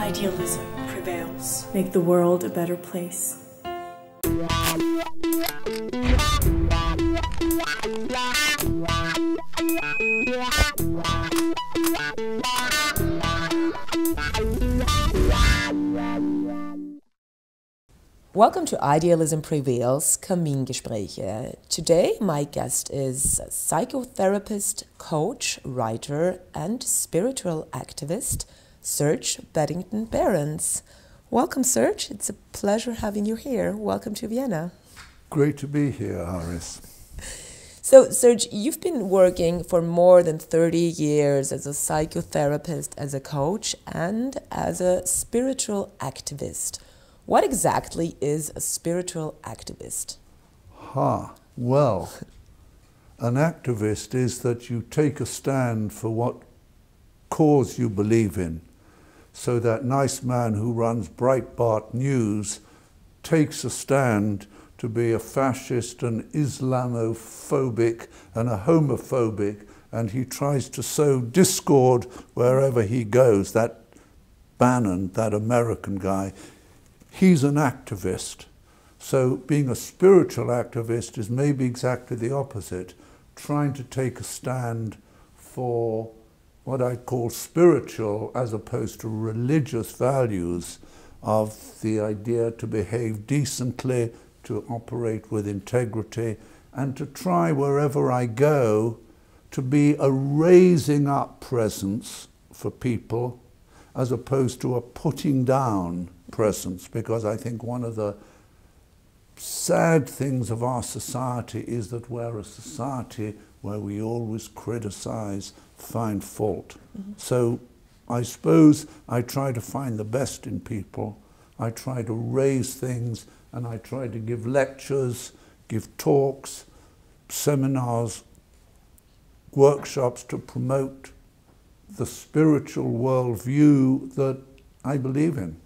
Idealism prevails. Make the world a better place. Welcome to Idealism Prevails Kamingespräche. Today my guest is psychotherapist, coach, writer and spiritual activist Serge Beddington-Behrens. Welcome, Serge. It's a pleasure having you here. Welcome to Vienna. Great to be here, Iris. So, Serge, you've been working for more than 30 years as a psychotherapist, as a coach, and as a spiritual activist. What exactly is a spiritual activist? Well, an activist is that you take a stand for what cause you believe in. So that nice man who runs Breitbart News takes a stand to be a fascist, an Islamophobic and a homophobic, and he tries to sow discord wherever he goes. That Bannon, that American guy, he's an activist. So being a spiritual activist is maybe exactly the opposite, trying to take a stand for what I call spiritual as opposed to religious values of the idea to behave decently, to operate with integrity, and to try wherever I go to be a raising up presence for people as opposed to a putting down presence, because I think one of the sad things of our society is that we're a society where we always criticize, find fault. So I suppose I try to find the best in people. I try to raise things, and I try to give lectures, give talks, seminars, workshops to promote the spiritual worldview that I believe in.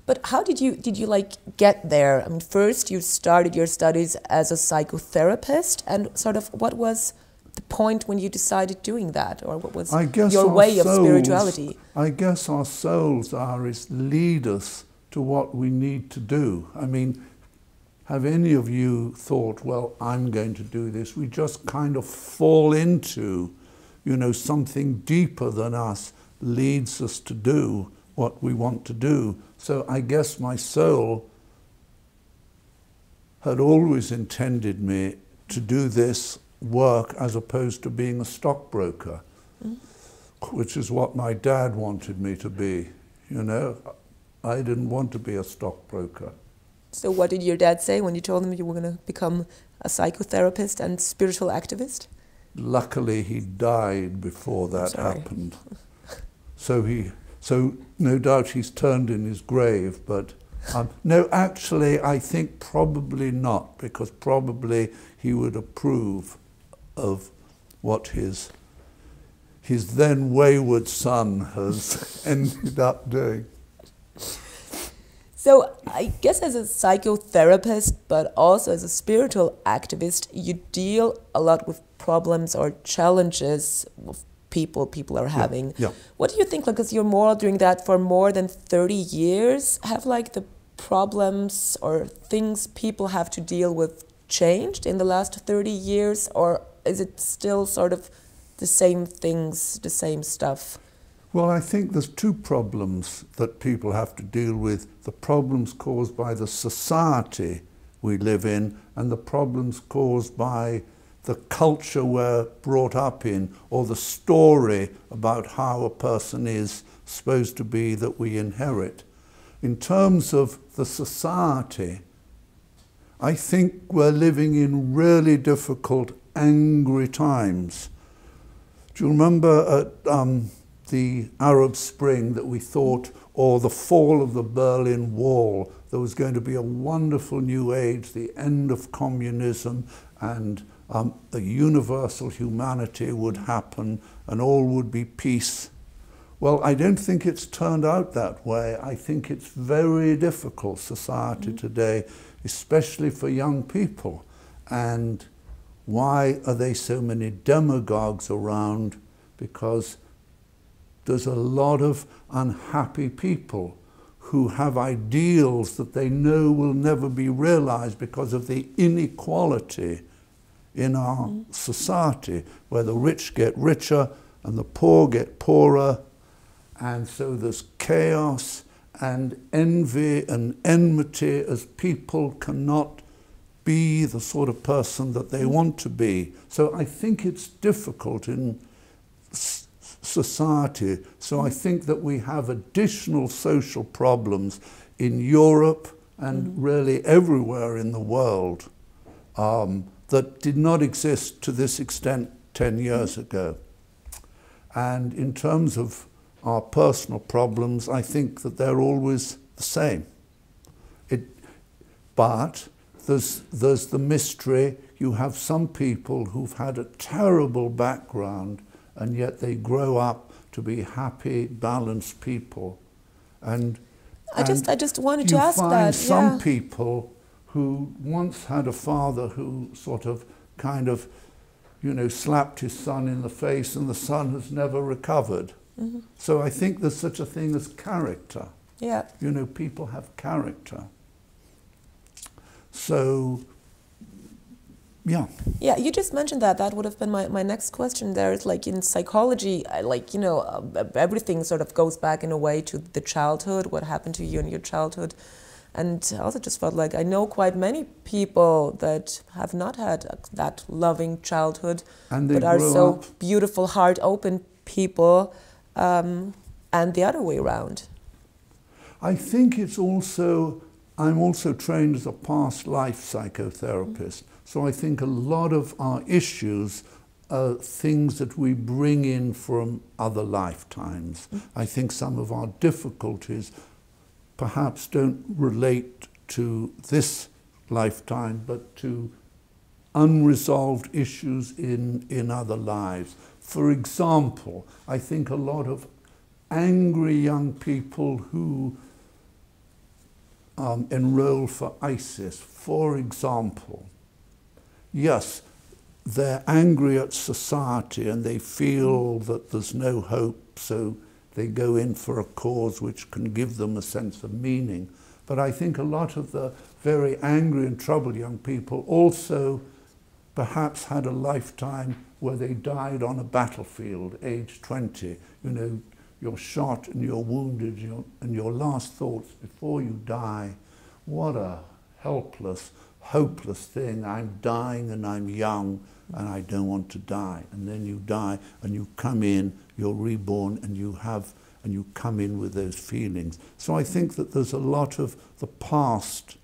But how did you like get there? I mean, first you started your studies as a psychotherapist, and sort of what was the point when you decided doing that, or what was your way of spirituality? I guess our souls, Iris, lead us to what we need to do. I mean, have any of you thought, well, I'm going to do this? We just kind of fall into, you know, something deeper than us leads us to do what we want to do. So I guess my soul had always intended me to do this work as opposed to being a stockbroker, which is what my dad wanted me to be. You know, I didn't want to be a stockbroker. So what did your dad say when you told him you were going to become a psychotherapist and spiritual activist? Luckily, he died before that happened. So no doubt he's turned in his grave, but no, actually, I think probably not, because probably he would approve of what his then wayward son has ended up doing. So I guess as a psychotherapist, but also as a spiritual activist, you deal a lot with problems or challenges of people are having. Yeah. What do you think, like, because you're more doing that for more than 30 years, have like the problems or things people have to deal with changed in the last 30 years, or is it still sort of the same things, the same stuff? Well, I think there's two problems that people have to deal with. The problems caused by the society we live in and the problems caused by the culture we're brought up in, or the story about how a person is supposed to be that we inherit. In terms of the society, I think we're living in really difficult, angry times. Do you remember at the Arab Spring that we thought, or the fall of the Berlin Wall, there was going to be a wonderful new age, the end of communism, and a universal humanity would happen and all would be peace. Well, I don't think it's turned out that way. I think it's very difficult society today, especially for young people. And why are there so many demagogues around? Because there's a lot of unhappy people who have ideals that they know will never be realized because of the inequality in our society, where the rich get richer and the poor get poorer, and so there's chaos and envy and enmity as people cannot be the sort of person that they want to be. So I think it's difficult in society. So I think that we have additional social problems in Europe and really everywhere in the world that did not exist to this extent 10 years ago. And in terms of our personal problems, I think that they're always the same. But there's the mystery. You have some people who've had a terrible background and yet they grow up to be happy, balanced people. And I just wanted to ask that. You find some people who once had a father who sort of kind of, you know, slapped his son in the face and the son has never recovered. So I think there's such a thing as character. Yeah. You know, people have character. So, yeah. Yeah, you just mentioned that. That would have been my next question. There is, like, in psychology, like, you know, everything sort of goes back in a way to the childhood, what happened to you in your childhood. And I also just felt like I know quite many people that have not had that loving childhood, but are so beautiful, heart-open people, and the other way around. I think it's also, I'm also trained as a past life psychotherapist. So I think a lot of our issues are things that we bring in from other lifetimes. I think some of our difficulties perhaps don't relate to this lifetime, but to unresolved issues in other lives. For example, I think a lot of angry young people who enroll for ISIS, for example, yes, they're angry at society and they feel that there's no hope, so they go in for a cause which can give them a sense of meaning. But I think a lot of the very angry and troubled young people also perhaps had a lifetime where they died on a battlefield, age 20. You know, you're shot and you're wounded, and your last thoughts before you die, what a helpless, hopeless thing. I'm dying and I'm young and I don't want to die. And then you die and you come in, you're reborn, and you come in with those feelings. So I think that there's a lot of the past,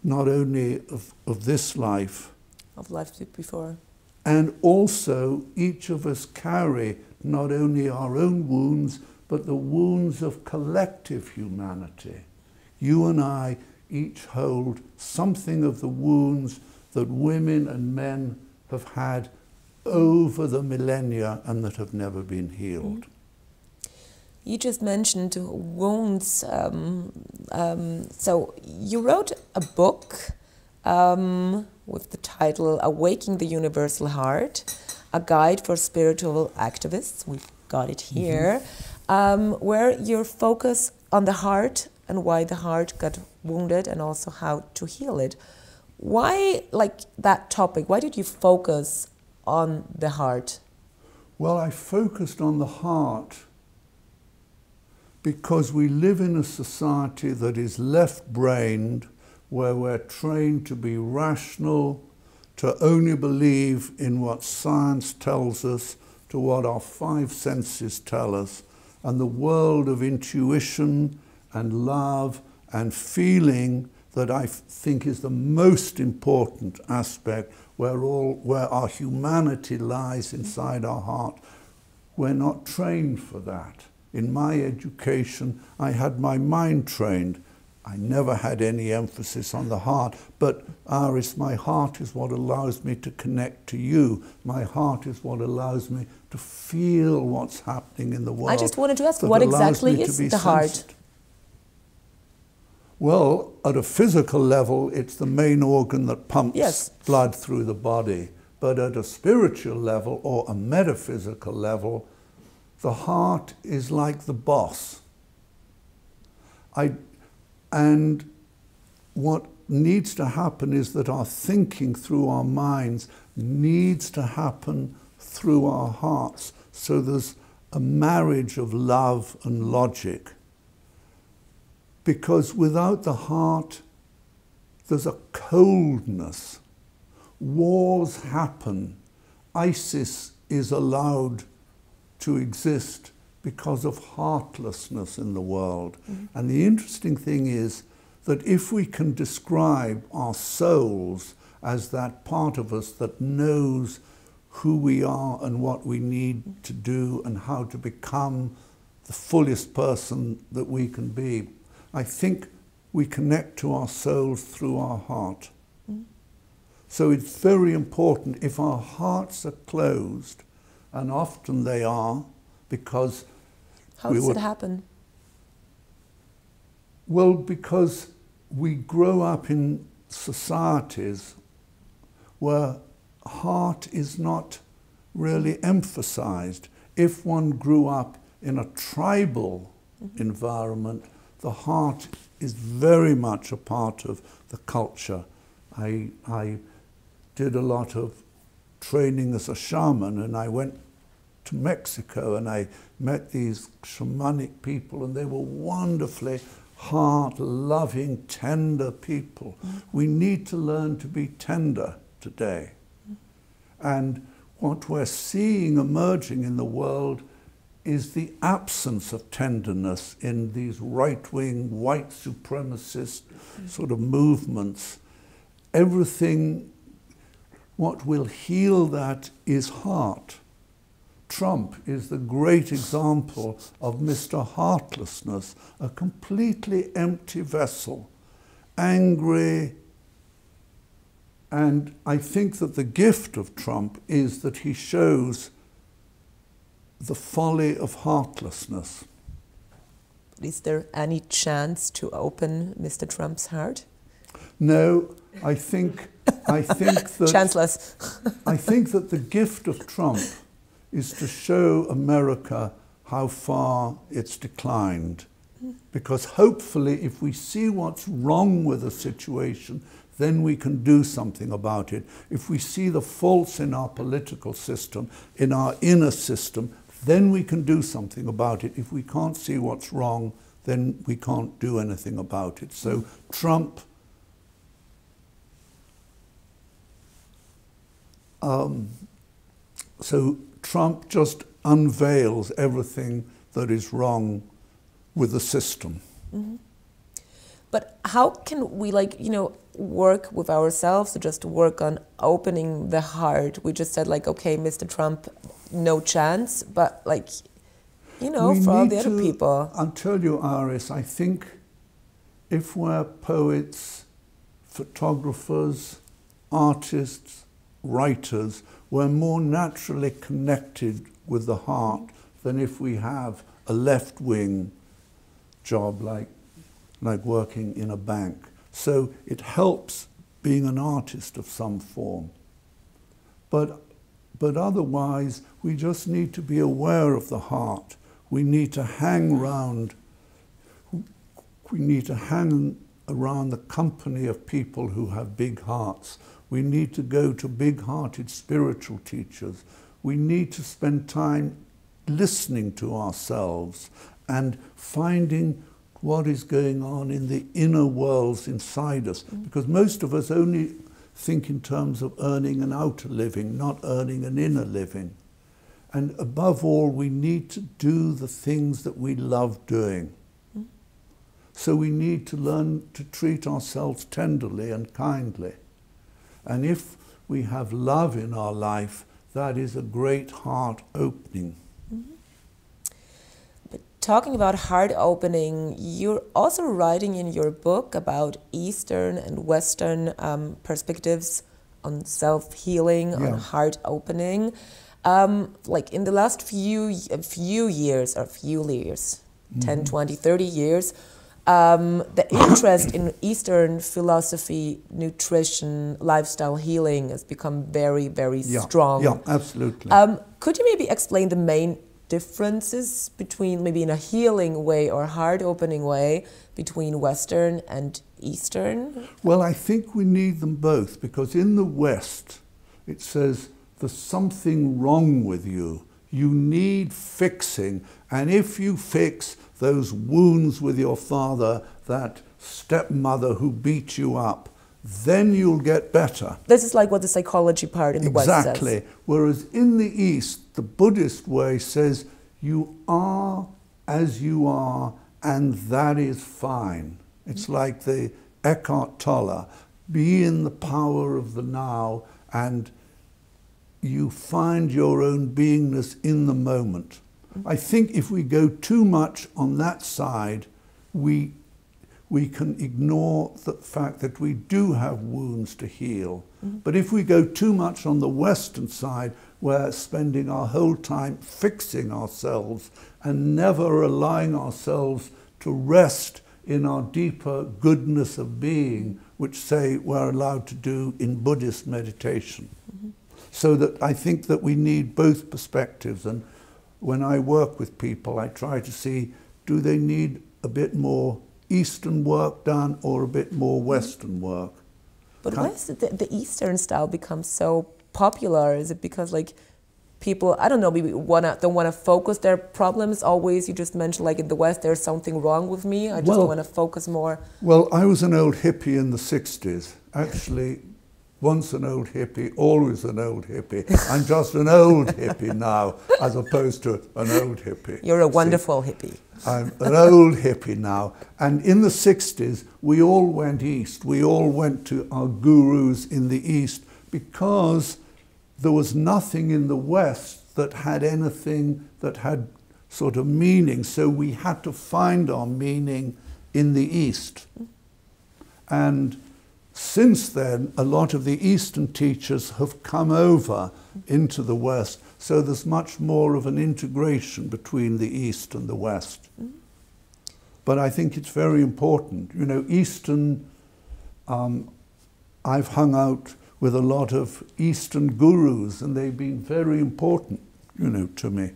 not only of this life, of life before, and also each of us carry not only our own wounds, but the wounds of collective humanity. You and I each hold something of the wounds that women and men have had over the millennia and that have never been healed. You just mentioned wounds. So you wrote a book with the title Awaking the Universal Heart, a guide for spiritual activists. We've got it here, where you focus on the heart and why the heart got wounded and also how to heal it. Why, like, that topic? Why did you focus on the heart? Well, I focused on the heart because we live in a society that is left-brained, where we're trained to be rational, to only believe in what science tells us, to what our five senses tell us, and the world of intuition and love and feeling that I think is the most important aspect, where our humanity lies inside our heart. We're not trained for that. In my education, I had my mind trained. I never had any emphasis on the heart, but Iris, my heart is what allows me to connect to you. My heart is what allows me to feel what's happening in the world. I just wanted to ask, what exactly is the heart? Well, at a physical level, it's the main organ that pumps blood through the body. But at a spiritual level or a metaphysical level, the heart is like the boss. And what needs to happen is that our thinking through our minds needs to happen through our hearts. So there's a marriage of love and logic. Because without the heart, there's a coldness. Wars happen. ISIS is allowed to exist because of heartlessness in the world. Mm-hmm. And the interesting thing is that if we can describe our souls as that part of us that knows who we are and what we need to do and how to become the fullest person that we can be, I think we connect to our souls through our heart. Mm. So it's very important if our hearts are closed, and often they are, because... How does it happen? Well, because we grow up in societies where heart is not really emphasized. If one grew up in a tribal environment, the heart is very much a part of the culture. I did a lot of training as a shaman, and I went to Mexico and I met these shamanic people, and they were wonderfully heart-loving, tender people. Mm. We need to learn to be tender today. Mm. And what we're seeing emerging in the world is the absence of tenderness in these right-wing, white supremacist sort of movements. Everything, what will heal that is heart. Trump is the great example of Mr. Heartlessness, a completely empty vessel, angry. And I think that the gift of Trump is that he shows the folly of heartlessness. Is there any chance to open Mr. Trump's heart? No, I think that... Chanceless. I think that the gift of Trump is to show America how far it's declined. Because hopefully if we see what's wrong with a situation, then we can do something about it. If we see the faults in our political system, in our inner system, then we can do something about it. If we can't see what's wrong, then we can't do anything about it. So Trump Trump just unveils everything that is wrong with the system. Mm-hmm. But how can we, work with ourselves to just work on opening the heart? We just said, okay, Mr. Trump, no chance, but for all the other people. I'll tell you, Iris, I think if we're poets, photographers, artists, writers, we're more naturally connected with the heart than if we have a left-wing job like working in a bank. So it helps being an artist of some form. But otherwise, we just need to be aware of the heart. We need to hang around the company of people who have big hearts. We need to go to big-hearted spiritual teachers. We need to spend time listening to ourselves and finding what is going on in the inner worlds inside us. Because most of us only think in terms of earning an outer living, not earning an inner living. And above all, we need to do the things that we love doing. So we need to learn to treat ourselves tenderly and kindly. And if we have love in our life, that is a great heart opening. Mm-hmm. But talking about heart opening, you're also writing in your book about Eastern and Western perspectives on self-healing, on heart opening. In the last few years, 10, 20, 30 years, the interest in Eastern philosophy, nutrition, lifestyle healing has become very, very strong. Yeah, absolutely. Could you maybe explain the main differences between, maybe in a healing way or heart-opening way, between Western and Eastern? Well, I think we need them both, because in the West it says there's something wrong with you. You need fixing, and if you fix those wounds with your father, that stepmother who beat you up, then you'll get better. This is like what the psychology part in the West says. Exactly. Whereas in the East, the Buddhist way says, you are as you are, and that is fine. It's like the Eckhart Tolle, be in the power of the now, and you find your own beingness in the moment. I think if we go too much on that side, we can ignore the fact that we do have wounds to heal. But if we go too much on the Western side, we're spending our whole time fixing ourselves and never allowing ourselves to rest in our deeper goodness of being, which, say, we're allowed to do in Buddhist meditation. So that I think that we need both perspectives, and when I work with people, I try to see, do they need a bit more Eastern work done or a bit more Western work? But why is it the Eastern style becomes so popular? Is it because, like, people, I don't know, maybe don't want to focus their problems always? You just mentioned, like, in the West, there's something wrong with me. I just want to focus more. Well, I was an old hippie in the 60s. Actually, once an old hippie, always an old hippie. I'm just an old hippie now, as opposed to an old hippie. You're a wonderful hippie. I'm an old hippie now. And in the 60s, we all went east. We all went to our gurus in the East, because there was nothing in the West that had anything that had sort of meaning. So we had to find our meaning in the East. And since then, a lot of the Eastern teachers have come over into the West, so there's much more of an integration between the East and the West. But I think it's very important. You know, Eastern, I've hung out with a lot of Eastern gurus, and they've been very important, you know, to me.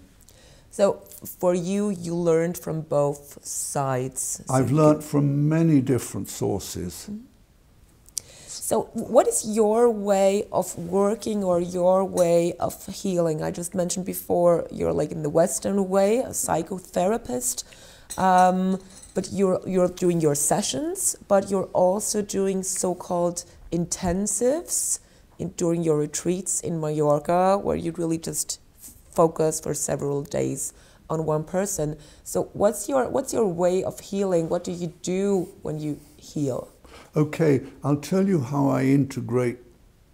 So for you, you learned from both sides. I've learned from many different sources. So what is your way of working or your way of healing? I just mentioned before, you're like in the Western way, a psychotherapist, but you're doing your sessions, but you're also doing so-called intensives during your retreats in Mallorca, where you really just focus for several days on one person. So what's your way of healing? What do you do when you heal? Okay, I'll tell you how I integrate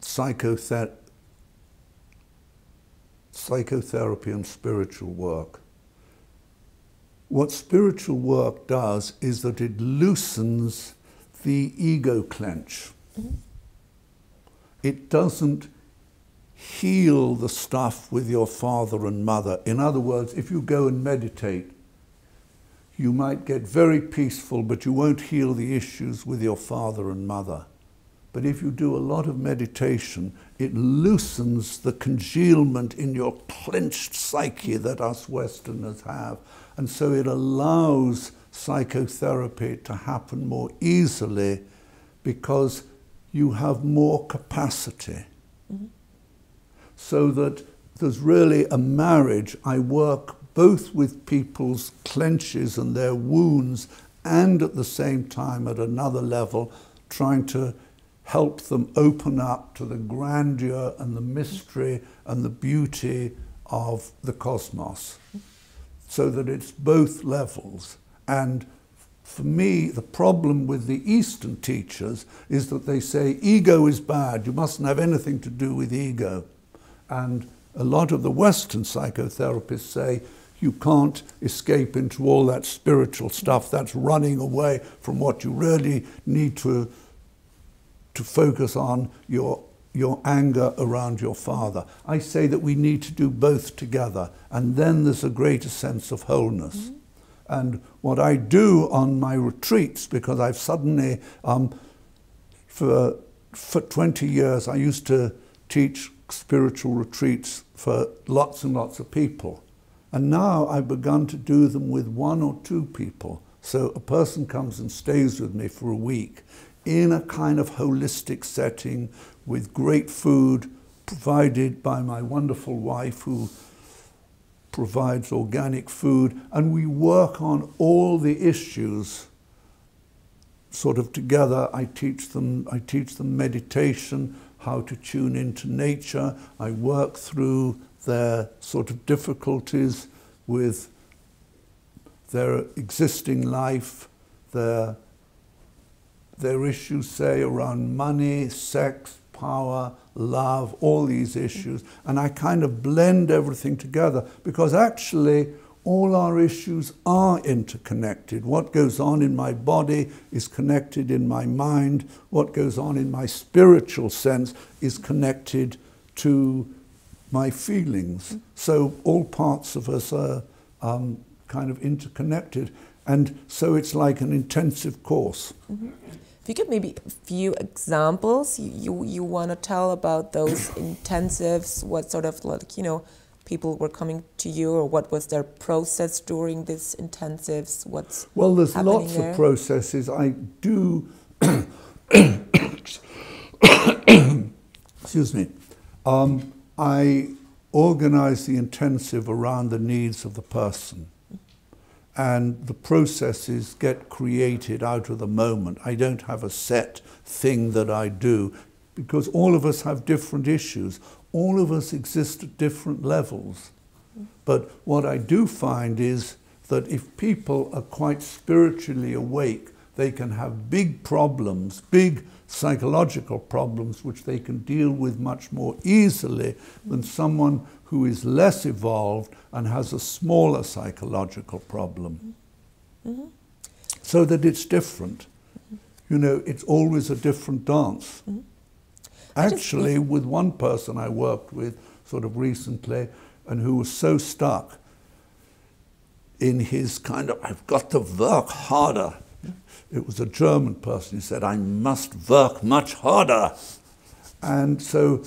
psychotherapy and spiritual work. What spiritual work does is that it loosens the ego clench. It doesn't heal the stuff with your father and mother. In other words, if you go and meditate, you might get very peaceful, but you won't heal the issues with your father and mother. But if you do a lot of meditation, it loosens the congealment in your clenched psyche that us Westerners have. And so it allows psychotherapy to happen more easily, because you have more capacity. So that there's really a marriage. I work both with people's clenches and their wounds, and at the same time, at another level, trying to help them open up to the grandeur and the mystery and the beauty of the cosmos, so that it's both levels. And for me, the problem with the Eastern teachers is that they say ego is bad, you mustn't have anything to do with ego. And a lot of the Western psychotherapists say you can't escape into all that spiritual stuff. That's running away from what you really need to focus on, your anger around your father. I say that we need to do both together, and then there's a greater sense of wholeness. And what I do on my retreats, because I've suddenly, for 20 years, I used to teach spiritual retreats for lots and lots of people. And now I've begun to do them with 1 or 2 people. So a person comes and stays with me for a week in a kind of holistic setting with great food provided by my wonderful wife who provides organic food, and we work on all the issues sort of together. I teach them meditation, how to tune into nature. I work through their sort of difficulties with their existing life, their issues, say, around money, sex, power, love, all these issues. And I kind of blend everything together because actually all our issues are interconnected. What goes on in my body is connected in my mind. What goes on in my spiritual sense is connected to my feelings. So all parts of us are kind of interconnected. And so it's like an intensive course. Mm-hmm. If you could maybe a few examples you want to tell about those intensives, what sort of, like, you know, people were coming to you, or what was their process during these intensives? What's well, there's happening lots there? of processes. I do, excuse me, I organize the intensive around the needs of the person. And the processes get created out of the moment. I don't have a set thing that I do, because all of us have different issues. All of us exist at different levels. But what I do find is that if people are quite spiritually awake, they can have big problems, big psychological problems, which they can deal with much more easily than someone who is less evolved and has a smaller psychological problem. Mm-hmm. So that it's different. You know, it's always a different dance. Mm-hmm. Actually, with one person I worked with sort of recently, and who was so stuck in his kind of, I've got to work harder. It was a German person. He said, I must work much harder. And so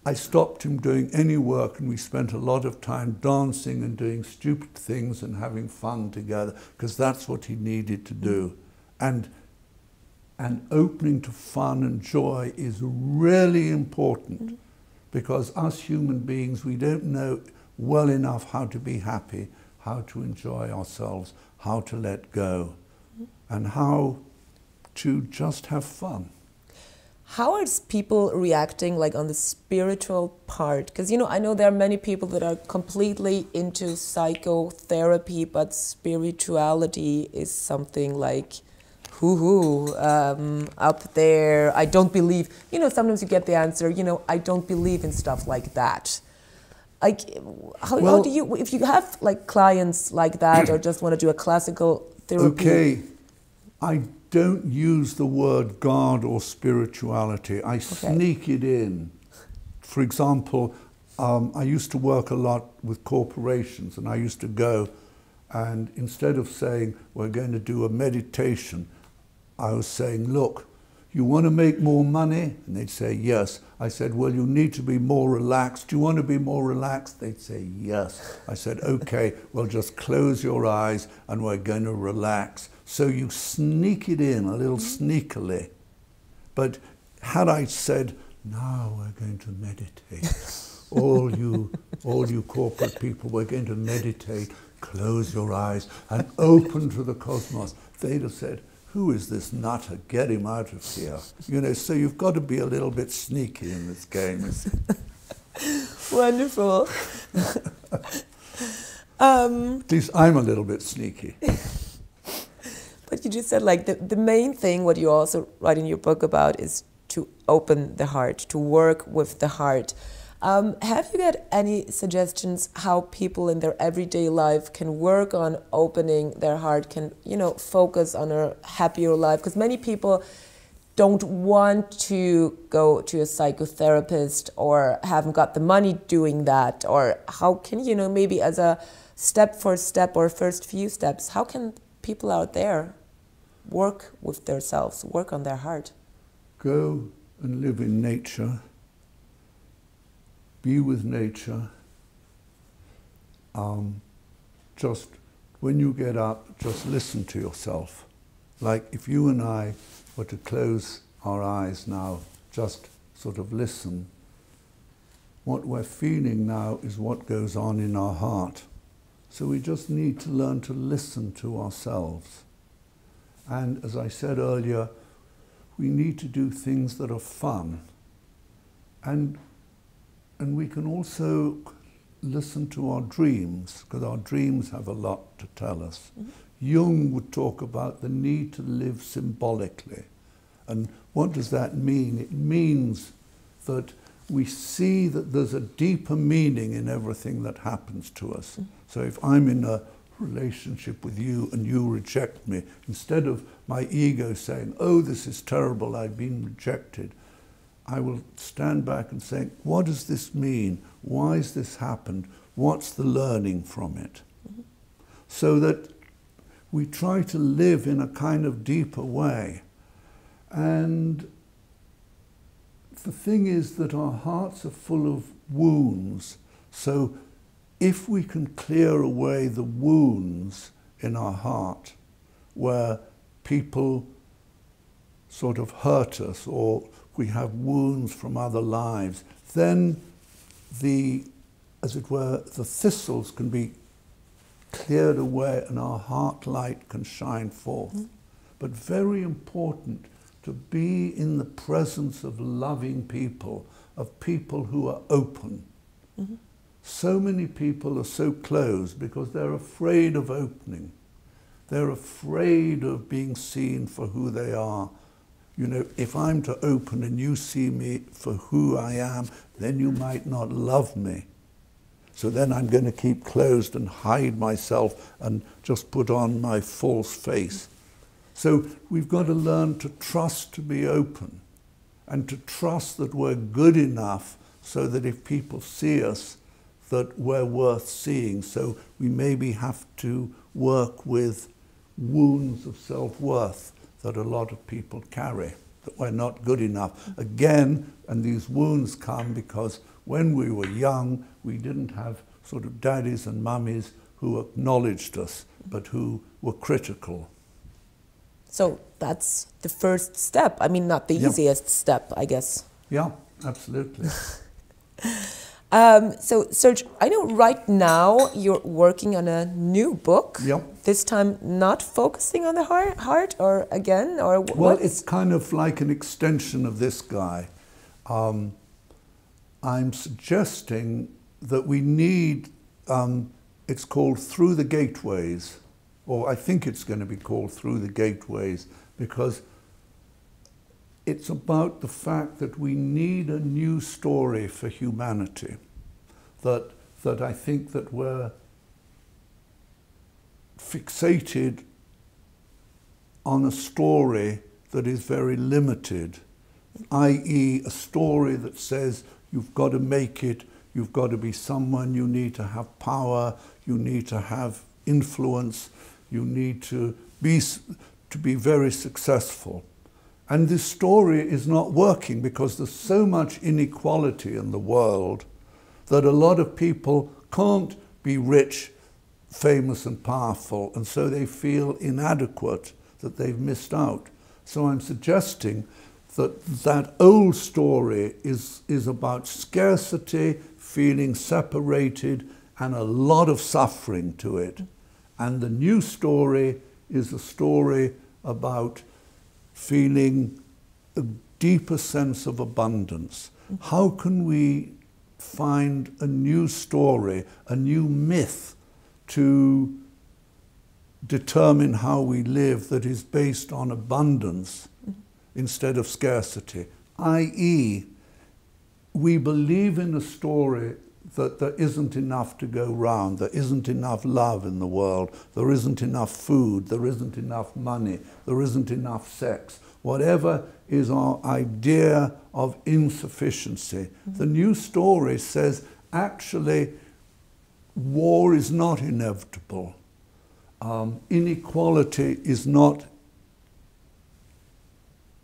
I stopped him doing any work, and we spent a lot of time dancing and doing stupid things and having fun together, because that's what he needed to do. And opening to fun and joy is really important, because us human beings, we don't know well enough how to be happy, how to enjoy ourselves, how to let go, and how to just have fun. How are people reacting, like, on the spiritual part? Because, you know, I know there are many people that are completely into psychotherapy, but spirituality is something like, up there, I don't believe. You know, sometimes you get the answer, you know, I don't believe in stuff like that. Like, how do you, if you have, like, clients like that, or just want to do a classical therapy? Okay, I don't use the word God or spirituality. I sneak it in. For example, I used to work a lot with corporations, and I used to go, and instead of saying, we're going to do a meditation, I was saying, look, you want to make more money? And they'd say, yes. I said, well, you need to be more relaxed. Do you want to be more relaxed? They'd say, yes. I said, okay, well, just close your eyes and we're going to relax. So you sneak it in a little sneakily. But had I said, now we're going to meditate, all you corporate people, we're going to meditate, close your eyes and open to the cosmos, they'd have said, who is this nutter? Get him out of here. You know, so you've got to be a little bit sneaky in this game. Wonderful. At least I'm a little bit sneaky. But you just said, like, the main thing, what you also write in your book about, is to open the heart, to work with the heart. Have you got any suggestions how people in their everyday life can work on opening their heart, can, you know, focus on a happier life? Because many people don't want to go to a psychotherapist or haven't got the money doing that. Or how can, you know, maybe as a step or first few steps, how can people out there work with themselves, work on their heart? Go and live in nature. Be with nature, just when you get up, just listen to yourself. Like if you and I were to close our eyes now, just sort of listen. What we're feeling now is what goes on in our heart. So we just need to learn to listen to ourselves. And as I said earlier, we need to do things that are fun. And we can also listen to our dreams, because our dreams have a lot to tell us. Mm-hmm. Jung would talk about the need to live symbolically. And what does that mean? It means that we see that there's a deeper meaning in everything that happens to us. Mm-hmm. So if I'm in a relationship with you and you reject me, instead of my ego saying, oh, this is terrible, I've been rejected, I will stand back and say, what does this mean? Why has this happened? What's the learning from it? Mm-hmm. So that we try to live in a kind of deeper way. And the thing is that our hearts are full of wounds. So if we can clear away the wounds in our heart where people sort of hurt us, or we have wounds from other lives, then as it were, the thistles can be cleared away and our heart light can shine forth. Mm-hmm. But very important to be in the presence of loving people, of people who are open. Mm-hmm. So many people are so closed because they're afraid of opening. They're afraid of being seen for who they are. You know, if I'm to open and you see me for who I am, then you might not love me. So then I'm going to keep closed and hide myself and just put on my false face. So we've got to learn to trust to be open and to trust that we're good enough so that if people see us, that we're worth seeing. So we maybe have to work with wounds of self-worth that a lot of people carry, that we're not good enough. Again, and these wounds come because when we were young, we didn't have sort of daddies and mummies who acknowledged us, but who were critical. So that's the first step. I mean, not the easiest step, I guess. Yeah, absolutely. So, Serge, I know right now you're working on a new book. Yep. This time not focusing on the heart or again, or what? Well, it's kind of like an extension of this guy. I'm suggesting that we need, it's called Through the Gateways, or I think it's going to be called Through the Gateways, because it's about the fact that we need a new story for humanity, that I think that we're fixated on a story that is very limited, i.e. a story that says you've got to make it, you've got to be someone, you need to have power, you need to have influence, you need to be very successful. And this story is not working because there's so much inequality in the world that a lot of people can't be rich, famous and powerful, and so they feel inadequate, that they've missed out. So I'm suggesting that that old story is about scarcity, feeling separated, and a lot of suffering to it. And the new story is a story about feeling a deeper sense of abundance. How can we find a new story, a new myth to determine how we live that is based on abundance instead of scarcity? i.e., we believe in a story that there isn't enough to go round, there isn't enough love in the world, there isn't enough food, there isn't enough money, there isn't enough sex. Whatever is our idea of insufficiency. Mm-hmm. The new story says, actually, war is not inevitable. Inequality is not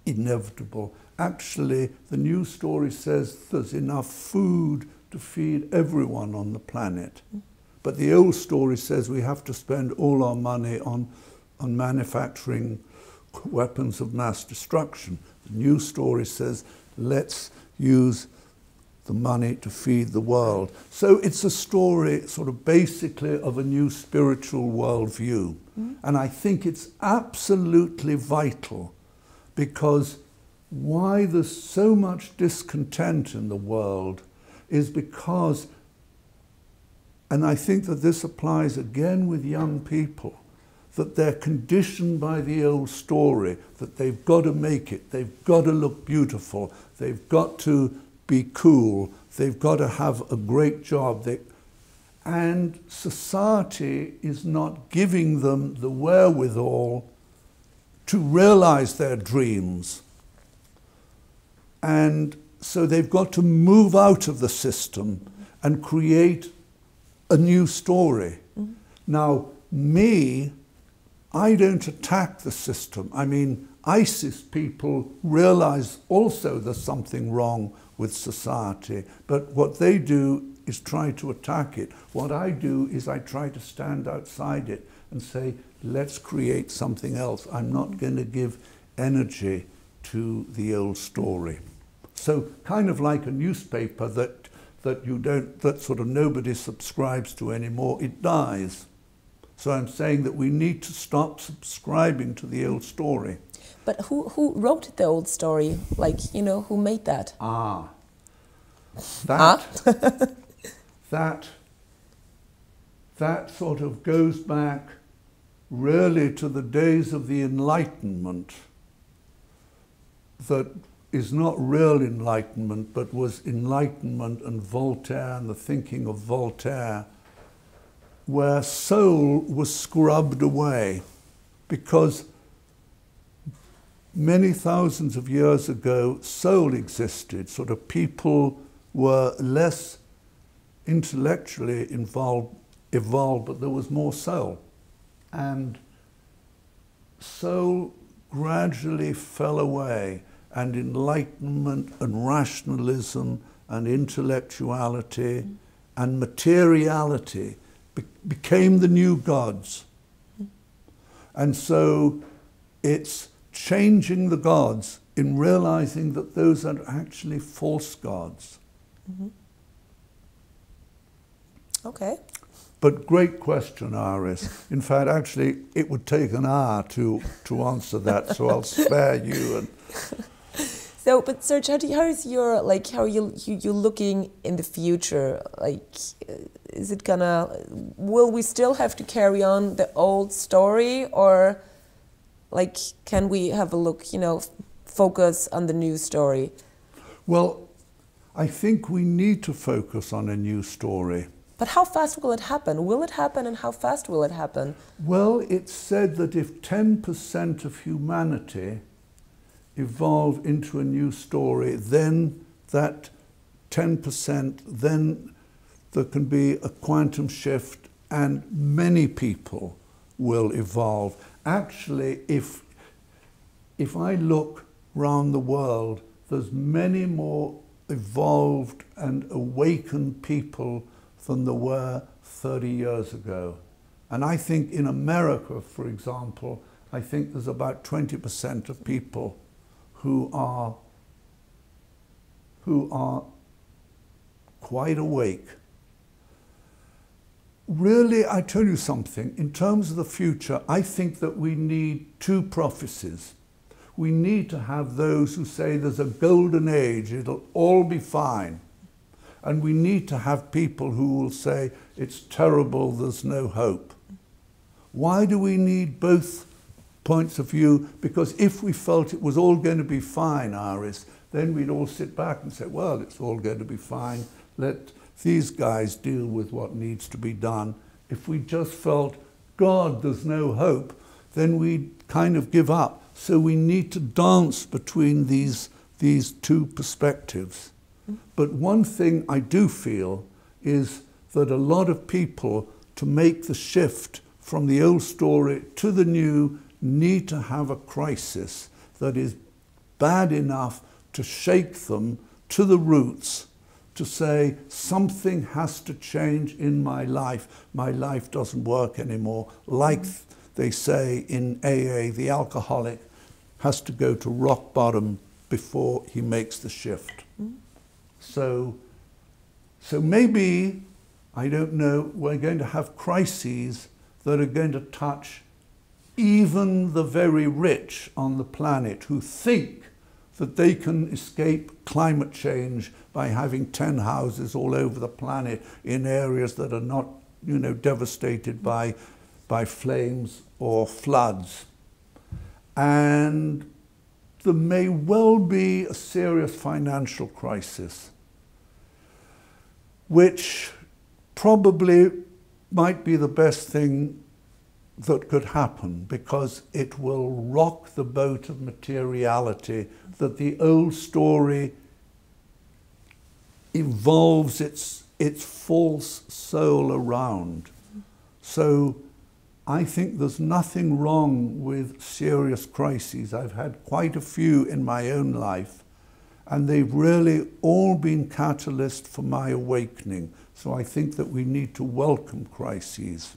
inevitable. Actually, the new story says there's enough food to feed everyone on the planet. But the old story says we have to spend all our money on manufacturing weapons of mass destruction. The new story says, let's use the money to feed the world. So it's a story sort of basically of a new spiritual worldview. And I think it's absolutely vital, because why there's so much discontent in the world is because, and I think that this applies again with young people, that they're conditioned by the old story, that they've got to make it, they've got to look beautiful, they've got to be cool, they've got to have a great job. And society is not giving them the wherewithal to realize their dreams. And so they've got to move out of the system and create a new story. Now, I don't attack the system. I mean, ISIS people realize also there's something wrong with society, but what they do is try to attack it. What I do is I try to stand outside it and say, let's create something else. I'm not going to give energy to the old story. So kind of like a newspaper that sort of nobody subscribes to anymore, it dies. So I'm saying that we need to stop subscribing to the old story. But who wrote the old story? Like, you know, who made that? That sort of goes back really to the days of the Enlightenment, that is not real enlightenment, but was Enlightenment and Voltaire and the thinking of Voltaire, where soul was scrubbed away, because many thousands of years ago, soul existed. Sort of people were less intellectually evolved, but there was more soul. And soul gradually fell away, and enlightenment and rationalism and intellectuality and materiality became the new gods. And so it's changing the gods in realizing that those are actually false gods. Okay. But great question, Iris. In fact, actually, it would take an hour to answer that, so I'll spare you. So, but Serge, how are you looking in the future? Like, is it will we still have to carry on the old story, or like, can we have a look, focus on the new story? Well, I think we need to focus on a new story. But how fast will it happen? Will it happen, and how fast will it happen? Well, it's said that if 10% of humanity evolve into a new story, then that 10%, then there can be a quantum shift and many people will evolve. Actually, if I look around the world, there's many more evolved and awakened people than there were 30 years ago. And I think in America, for example, I think there's about 20% of people who are quite awake. Really, I tell you something, in terms of the future, I think that we need two prophecies. We need to have those who say there's a golden age, it'll all be fine. And we need to have people who will say, it's terrible, there's no hope. Why do we need both points of view? Because if we felt it was all going to be fine, Iris, then we'd all sit back and say, well, it's all going to be fine. Let these guys deal with what needs to be done. If we just felt, God, there's no hope, then we'd kind of give up. So we need to dance between these two perspectives. But one thing I do feel is that a lot of people, to make the shift from the old story to the new, need to have a crisis that is bad enough to shake them to the roots, to say something has to change in my life. My life doesn't work anymore. Like they say in AA, the alcoholic has to go to rock bottom before he makes the shift. So maybe, I don't know, we're going to have crises that are going to touch even the very rich on the planet who think that they can escape climate change by having 10 houses all over the planet in areas that are not, you know, devastated by flames or floods. And there may well be a serious financial crisis, which probably might be the best thing that could happen, because it will rock the boat of materiality, that the old story evolves its false soul around. So I think there's nothing wrong with serious crises. I've had quite a few in my own life, and they've really all been catalysts for my awakening. So I think that we need to welcome crises.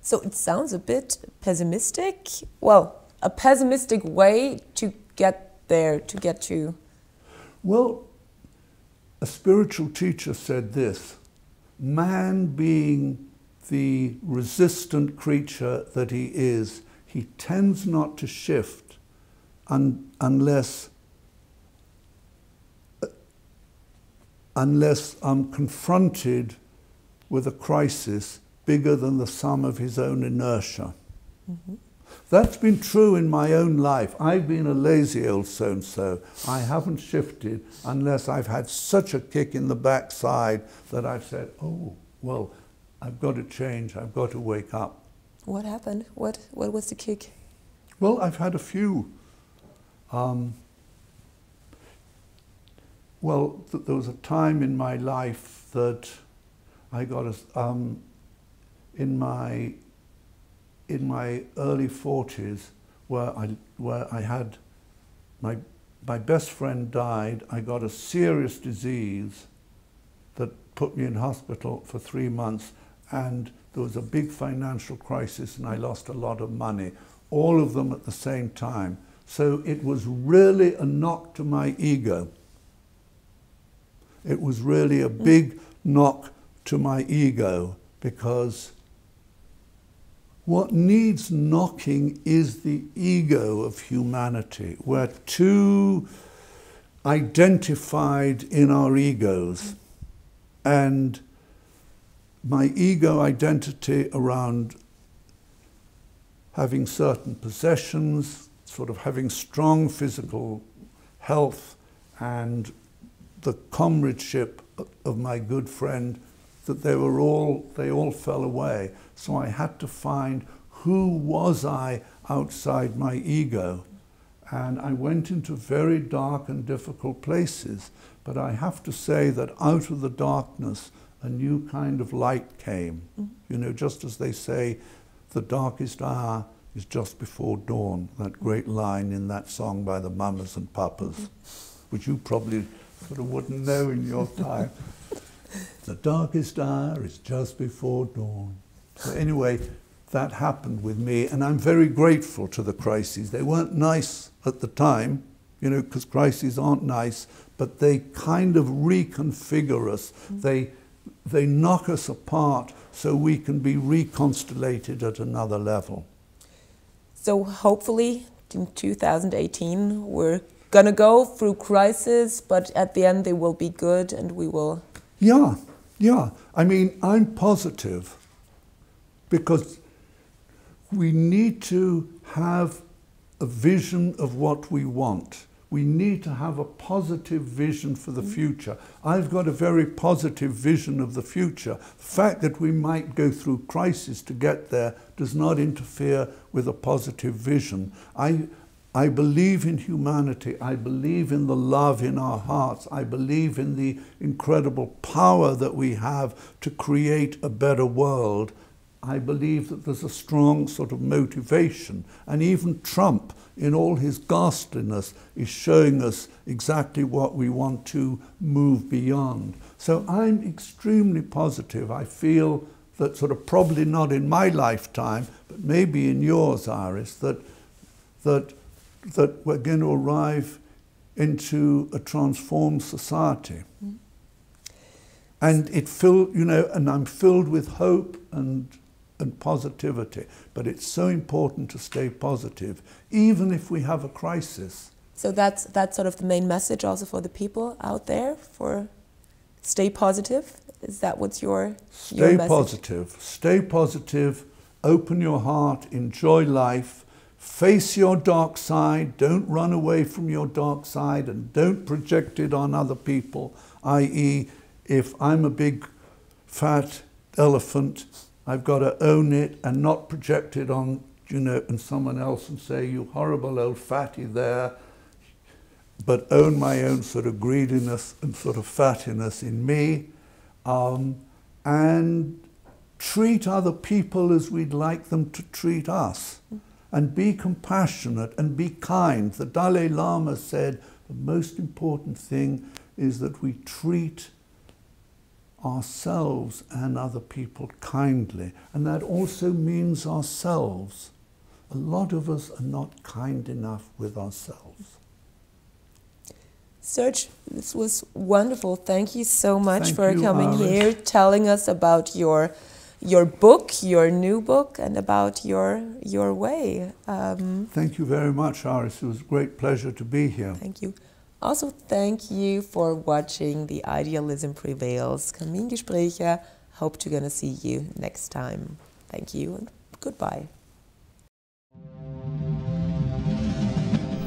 So it sounds a bit pessimistic. Well, a pessimistic way to get there, to get to... Well, a spiritual teacher said this: man being the resistant creature that he is, he tends not to shift unless I'm confronted with a crisis bigger than the sum of his own inertia. That's been true in my own life. I've been a lazy old so-and-so. I haven't shifted unless I've had such a kick in the backside that I've said, oh, well, I've got to change, I've got to wake up. What happened? What was the kick? Well, I've had a few. There was a time in my life that I got in my early 40s, where I had my best friend died. I got a serious disease that put me in hospital for 3 months, and there was a big financial crisis, and I lost a lot of money, all of them at the same time. So it was really a knock to my ego. It was really a big knock to my ego, because what needs knocking is the ego of humanity. We're too identified in our egos. And my ego identity around having certain possessions, sort of having strong physical health, and the comradeship of my good friend, that they all fell away. So I had to find who was I outside my ego. And I went into very dark and difficult places. But I have to say that out of the darkness, a new kind of light came. You know, just as they say, the darkest hour is just before dawn, that great line in that song by the Mamas and Papas, which you probably sort of wouldn't know in your time. The darkest hour is just before dawn. So anyway, that happened with me, and I'm very grateful to the crises. They weren't nice at the time, you know, because crises aren't nice, but they kind of reconfigure us. They knock us apart so we can be reconstellated at another level. So hopefully in 2018 we're gonna go through crisis, but at the end they will be good and we will... Yeah. I mean, I'm positive, because we need to have a vision of what we want. We need to have a positive vision for the future. I've got a very positive vision of the future. The fact that we might go through crisis to get there does not interfere with a positive vision. I believe in humanity. I believe in the love in our hearts. I believe in the incredible power that we have to create a better world. I believe that there's a strong sort of motivation, and even Trump, in all his ghastliness, is showing us exactly what we want to move beyond. So I'm extremely positive. I feel that sort of probably not in my lifetime, but maybe in yours, Iris, that we're going to arrive into a transformed society. Mm. And and I'm filled with hope and positivity. But it's so important to stay positive, even if we have a crisis. So that's sort of the main message also for the people out there, for stay positive? Is that what's your message? Stay positive, open your heart, enjoy life, face your dark side, don't run away from your dark side, and don't project it on other people, i.e., if I'm a big fat elephant, I've got to own it and not project it on, and someone else and say, you horrible old fatty there, but own my own sort of greediness and sort of fattiness in me, and treat other people as we'd like them to treat us, and be compassionate and be kind. The Dalai Lama said the most important thing is that we treat ourselves and other people kindly, and that also means ourselves. A lot of us are not kind enough with ourselves. Serge, this was wonderful. Thank you so much for coming here, telling us about your book, your new book, and about your way. Thank you very much, Iris. It was a great pleasure to be here. Thank you. Also, thank you for watching the Idealism Prevails Kamingespräche. Hope to gonna see you next time. Thank you and goodbye.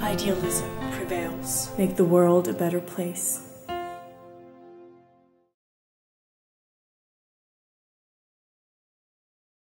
Idealism prevails. Make the world a better place.